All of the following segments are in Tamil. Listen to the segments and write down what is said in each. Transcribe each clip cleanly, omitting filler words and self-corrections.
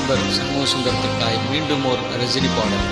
நண்பர் சண்முக சுந்தரத்திற்காய் மீண்டும் ஒரு ரஜினி பாடல்.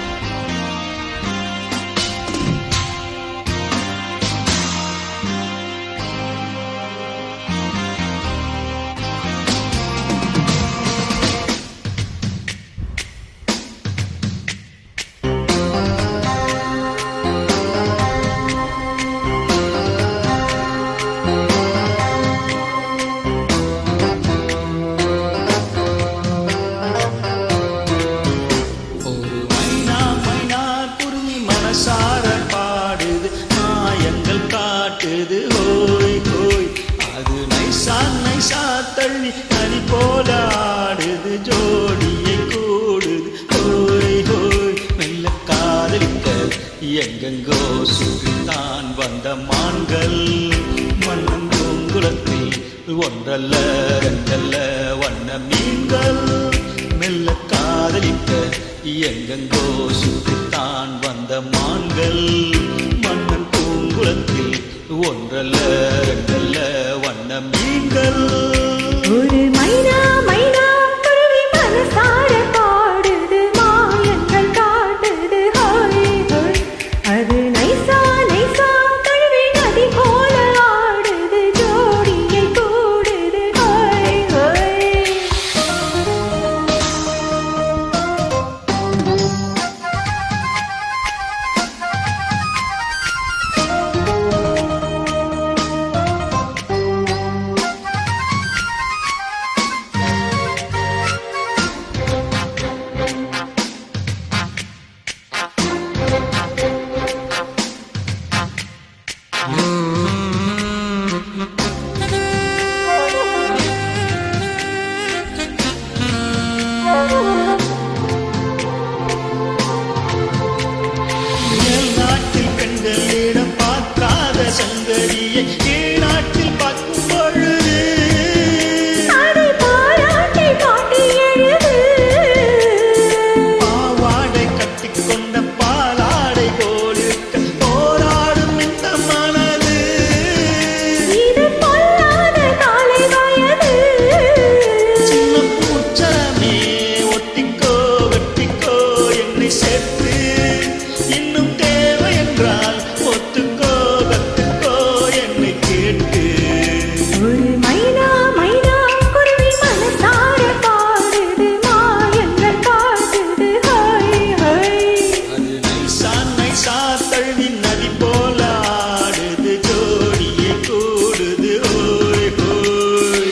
சார பாடுது மாயங்கள் காட்டுது ஹோய் ஹோய், அது நைசா நைசா தள்ளி நதி போல ஆடுது ஜோடியை கூடுது ஹோய் ஹோய். மெல்ல காதலிக்க எங்கெங்கோ சுற்றித்தான் வந்த மான்கள் மன்னன் பூங்குளத்தில் ஒன்றல்ல ரெண்டல்ல வண்ண மீன்கள். மெல்ல காதலிக்க எங்கெங்கோ சுற்றித்தான் வந்த மான்கள் மன்னன் பூங்குளத்தில் ஒன்றல்ல ரெண்டல்ல வண்ண மீன்கள். ஒரு மைனா மைனா குருவி மனசார பாடுது மாயங்கள் காட்டுது ஹோய் ஹோய், அது நைசா நைசா தழுவி நதி போல ஆடுது ஜோடியை கூடுது ஹோய் ஹோய். நாட்டில் பெண்களிடம் பார்க்காத சங்கதியை கீழ்நாட்டில் பார்க்கும் பொழுது அதை பாராட்டி காட்டி எழுது, பாவாடை கட்டிக்கொண்ட பாலாடை போலிருக்க போராடும் இந்த மனது. இது பொல்லாத காலை வயது. சின்ன பூச்சரமே ஒட்டிக்கோ வெட்டிக்கோ என்னை சேர்த்து, இன்னும் தேவை என்றால் ஒத்துக்கோ கத்துக்கோ என்னை கேட்டு. ஒரு மைனா மைனா குருவி மனசார பாடுது மாயங்கள் காட்டுது ஹோய் ஹோய், அது நைசா நைசா தழுவி நதி போல ஆடுது ஜோடியை கூடுது ஓய் ஹோய்.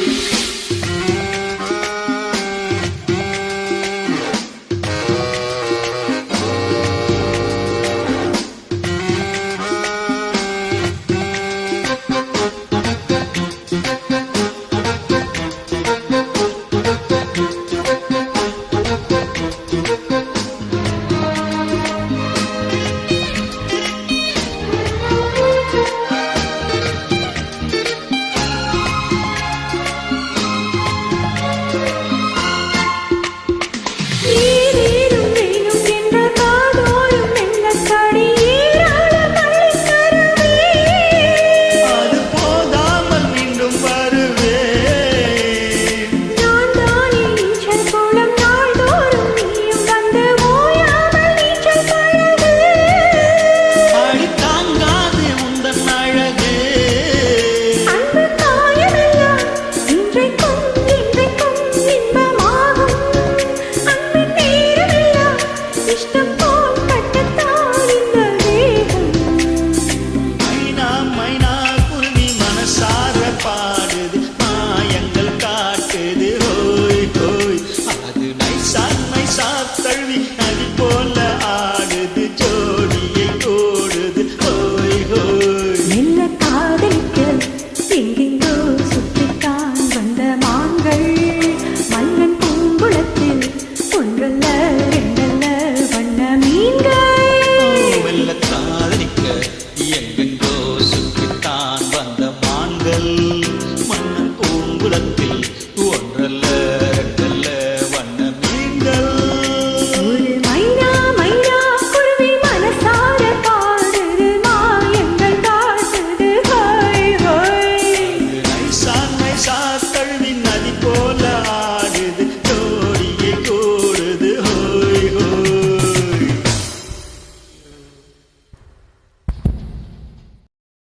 நீரும் நீரும் என்ற காதோறும் மெல்லக்கடி ஏறாத பள்ளிக்கருவி, அது போதாமல் மீண்டும் வருவேன். நான் தானே நீச்சல் குளம் நாள்தோறும் நீயும் வந்து ஓயாமல் நீச்சல் பழகு. அடி தாங்காது உந்தன் அழகு, அன்பு காயமெல்லாம் இன்றைக்கும் இன்றைக்கும் இன்பமாகும். அன்பின் நேரமெல்லாம் இஷ்டம் போல் கட்டத்தான் இந்த தேகம். மைனா மைனா குருவி மனசார பாடுது மாயங்கள் காட்டுது ஹோய் ஹோய், அது நைசா நைசா தழுவி நதி போல ஆடுது ஜோடியை கூடுது ஹோய் ஹோய். மெல்ல காதலிக்க எங்கெங்கோ சுற்றித்தான் வந்த மான்கள்